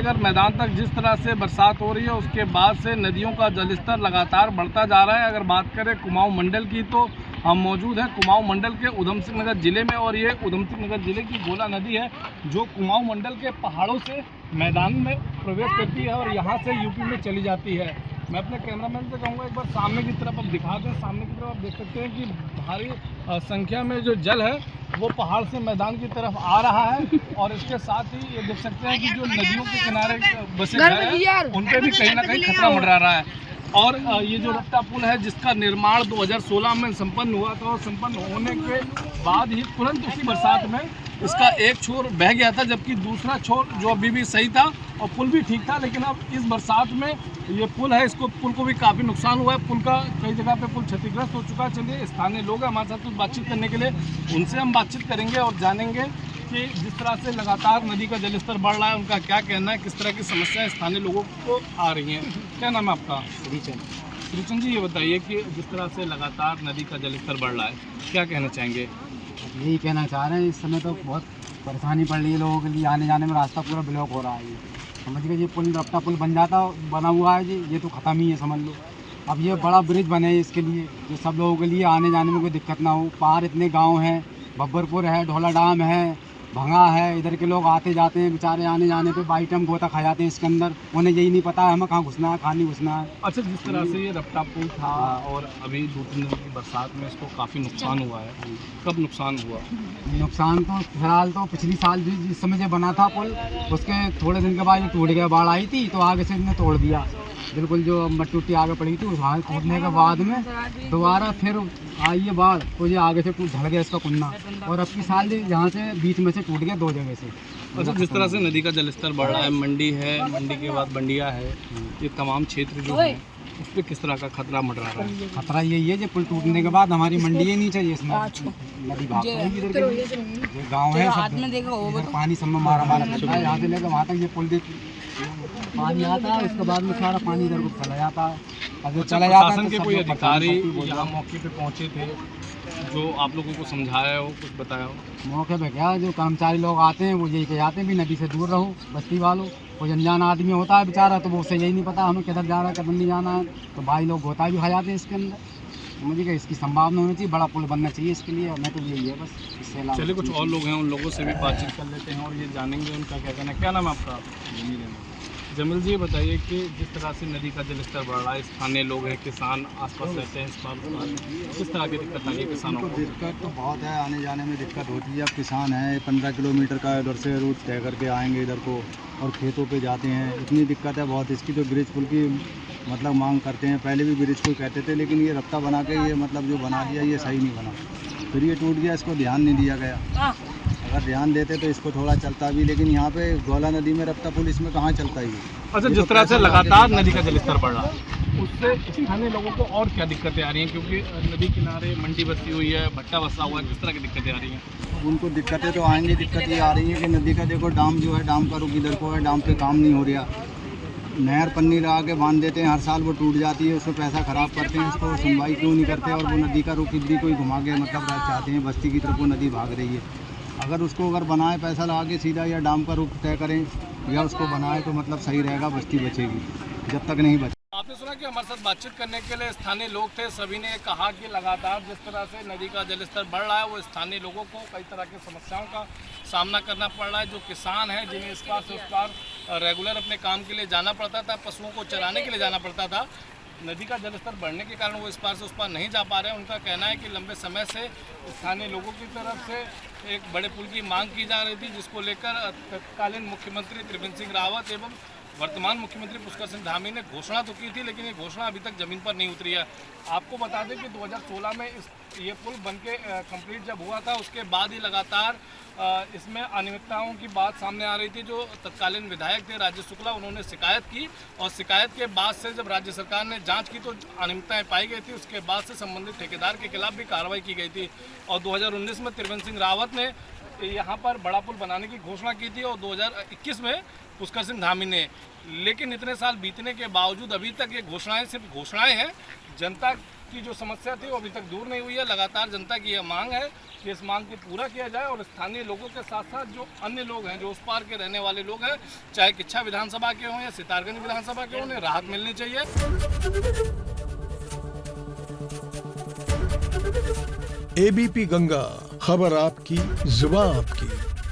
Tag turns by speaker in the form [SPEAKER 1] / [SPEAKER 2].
[SPEAKER 1] लेकर मैदान तक जिस तरह से बरसात हो रही है उसके बाद से नदियों का जलस्तर लगातार बढ़ता जा रहा है। अगर बात करें कुमाऊं मंडल की तो हम मौजूद हैं कुमाऊं मंडल के उधम सिंह नगर ज़िले में, और ये उधम सिंह नगर ज़िले की गोला नदी है जो कुमाऊं मंडल के पहाड़ों से मैदान में प्रवेश करती है और यहाँ से यूपी में चली जाती है। मैं अपने कैमरामैन से कहूँगा एक बार सामने की तरफ आप दिखा दें। सामने की तरफ आप देख सकते हैं कि भारी संख्या में जो जल है वो पहाड़ से मैदान की तरफ आ रहा है, और इसके साथ ही ये देख सकते हैं कि जो नदियों के किनारे बसे घर हैं उन पर भी कहीं ना कहीं खतरा मंडरा रहा है। और ये जो रफ्ता पुल है जिसका निर्माण 2016 में संपन्न हुआ था, और संपन्न होने के बाद ही तुरंत उसी बरसात में इसका एक छोर बह गया था, जबकि दूसरा छोर जो अभी भी सही था और पुल भी ठीक था। लेकिन अब इस बरसात में ये पुल है, इसको पुल को भी काफ़ी नुकसान हुआ है। पुल का कई जगह पे पुल क्षतिग्रस्त हो चुका है। चलिए स्थानीय लोग हैं हमारे साथ कुछ बातचीत करने के लिए, उनसे हम बातचीत करेंगे और जानेंगे कि जिस तरह से लगातार नदी का जलस्तर बढ़ रहा है उनका क्या कहना है, किस तरह की समस्याएं स्थानीय लोगों को आ रही हैं। क्या नाम है आपका? श्रीचंद जी, ये बताइए कि जिस तरह से लगातार नदी का जलस्तर बढ़ रहा है क्या कहना चाहेंगे?
[SPEAKER 2] यही कहना चाह रहे हैं, इस समय तो बहुत परेशानी पड़ रही है लोगों के लिए, आने जाने में रास्ता पूरा ब्लॉक हो रहा है। ये समझ गए, ये पुल रफ्ता पुल बना हुआ है जी, ये तो ख़त्म ही है समझ लो। अब ये बड़ा ब्रिज बने हैं इसके लिए, जो सब लोगों के लिए आने जाने में कोई दिक्कत ना हो। पार इतने गांव हैं, बब्बरपुर है, ढोला डाम है, भंगा है, इधर के लोग आते जाते हैं बेचारे, आने जाने पे बाई टाइम गोता खा जाते हैं इसके अंदर। उन्हें यही नहीं पता है हमें कहाँ घुसना है, कहाँ नहीं घुसना है।
[SPEAKER 1] अच्छा, जिस तरह से ये रफ्ता पुल था और अभी 2-3 दिनों की बरसात में इसको काफ़ी नुकसान हुआ है, कब नुकसान हुआ?
[SPEAKER 2] नुकसान तो फिलहाल तो पिछली साल जिस समय से बना था पुल, उसके थोड़े दिन के बाद ये टूट गया, बाढ़ आई थी तो आगे से इन्हें तोड़ दिया बिल्कुल। जो मट्टी आगे पड़ी थी वहाँ टूटने के बाद में दोबारा फिर आई है बाढ़, तो ये आगे से ढल गया इसका कुन्ना, और अब की साल यहाँ से बीच में से टूट गया 2 जगह से।
[SPEAKER 1] अच्छा, जिस तरह से नदी का जलस्तर बढ़ रहा है, मंडी है, मंडी के बाद बंडिया है, ये तमाम क्षेत्र जो है उस पर किस तरह का खतरा मंडरा रहा है?
[SPEAKER 2] खतरा यही है कि पुल टूटने के बाद हमारी मंडी ही नहीं चाहिए, इसमें नदी भाग इधर के गाँव है सब, पानी सब में मारा करता है। यहाँ से लेकर वहाँ तक ये पुल पानी आता है, उसके बाद में सारा पानी इधर को चला जाता है। अगर चला जाता है
[SPEAKER 1] के कोई अधिकारी यहाँ मौके पे पहुँचे थे जो आप लोगों को समझाया हो, कुछ बताया हो?
[SPEAKER 2] मौके पे क्या, जो कर्मचारी लोग आते हैं वो यही कहते हैं भी नदी से दूर रहो, बस्ती वालों। कोई अनजान आदमी होता है बेचारा, तो वो उसे यही नहीं पता हमें किधर जा रहा है किधर नहीं जाना है, तो भाई लोग गोता भी खा जाते हैं इसके अंदर। मुझे क्या इसकी संभावना होनी चाहिए, बड़ा पुल बनना चाहिए इसके लिए। मैं तो यही है बस, इससे अलावा।
[SPEAKER 1] चलिए, कुछ और लोग हैं, उन लोगों से भी बातचीत कर लेते हैं और ये जानेंगे उनका क्या कहना है। क्या नाम है आपका? जमील जी, ये बताइए कि जिस तरह से नदी का जलस्तर बढ़ रहा है, स्थानीय लोग हैं, किसान आसपास रहते हैं, इस बार किस तरह की दिक्कत आ रही है किसानों को?
[SPEAKER 3] दिक्कत तो बहुत है, आने जाने में दिक्कत होती है। अब किसान हैं, 15 किलोमीटर का उधर से रूट तय करके आएंगे इधर को, और खेतों पे जाते हैं। इतनी दिक्कत है बहुत इसकी, तो ब्रिज पुल की मतलब मांग करते हैं। पहले भी ब्रिज पुल कहते थे, लेकिन ये रफ्ता बना के ये मतलब जो बना दिया ये सही नहीं बना, फिर ये टूट गया, इसको ध्यान नहीं दिया गया। अगर ध्यान देते तो इसको थोड़ा चलता भी, लेकिन यहाँ पे गोला नदी में रफ्ता पुल इसमें कहाँ चलता ही है।
[SPEAKER 1] अच्छा, जिस तरह से लगातार नदी का जलस्तर बढ़ रहा है उससे स्थानीय लोगों को और क्या दिक्कतें आ रही हैं? क्योंकि नदी किनारे मंडी बसी हुई है, भट्टा बसा हुआ है, किस तरह की दिक्कतें आ रही हैं?
[SPEAKER 3] उनको दिक्कतें तो आएंगी। दिक्कत ये आ रही है कि नदी का देखो डाम जो है, डाम का रुख इधर को है, डाम पे काम नहीं हो रहा। नहर पन्नी लगा के बांध देते हैं, हर साल वो टूट जाती है, उसमें पैसा ख़राब करते हैं, इसको सुनवाई क्यों नहीं करते। और वो नदी का रुख इधर कोई घुमा के मतलब चाहते हैं, बस्ती की तरफ वो नदी भाग रही है। अगर उसको बनाए पैसा लगा के सीधा, या डाम का रुख तय करें या उसको बनाए तो मतलब सही रहेगा, बस्ती बचेगी। जब तक नहीं बचे।
[SPEAKER 1] आपने सुना कि हमारे साथ बातचीत करने के लिए स्थानीय लोग थे, सभी ने कहा कि लगातार जिस तरह से नदी का जलस्तर बढ़ रहा है वो स्थानीय लोगों को कई तरह की समस्याओं का सामना करना पड़ रहा है। जो किसान हैं, जिन्हें इस पार से उस पार रेगुलर अपने काम के लिए जाना पड़ता था, पशुओं को चराने के लिए जाना पड़ता था, नदी का जलस्तर बढ़ने के कारण वो इस पार से उस पार नहीं जा पा रहे हैं। उनका कहना है कि लंबे समय से स्थानीय लोगों की तरफ से एक बड़े पुल की मांग की जा रही थी, जिसको लेकर तत्कालीन मुख्यमंत्री त्रिवेंद्र सिंह रावत एवं वर्तमान मुख्यमंत्री पुष्कर सिंह धामी ने घोषणा तो की थी, लेकिन ये घोषणा अभी तक ज़मीन पर नहीं उतरी है। आपको बता दें कि 2016 में ये पुल बनके कंप्लीट जब हुआ था, उसके बाद ही लगातार इसमें अनियमितताओं की बात सामने आ रही थी। जो तत्कालीन विधायक थे राजेश शुक्ला, उन्होंने शिकायत की, और शिकायत के बाद से जब राज्य सरकार ने जांच की तो अनियमितताएं पाई गई थी। उसके बाद से संबंधित ठेकेदार के खिलाफ भी कार्रवाई की गई थी, और 2019 में त्रिवेंद्र सिंह रावत ने यहाँ पर बड़ा पुल बनाने की घोषणा की थी, और 2021 में पुष्कर सिंह धामी ने। लेकिन इतने साल बीतने के बावजूद अभी तक ये घोषणाएं सिर्फ घोषणाएं हैं। जनता उसकी जो समस्या थी वो अभी तक दूर नहीं हुई है। लगातार जनता की यह मांग है कि इस मांग को पूरा किया जाए और स्थानीय लोगों के साथ साथ जो अन्य लोग हैं, जो उस पार के रहने वाले लोग हैं, चाहे किच्छा विधानसभा के हों या सितारगंज विधानसभा के हों, उन्हें राहत मिलनी चाहिए।
[SPEAKER 4] एबीपी गंगा, खबर आपकी, जुबान आपकी।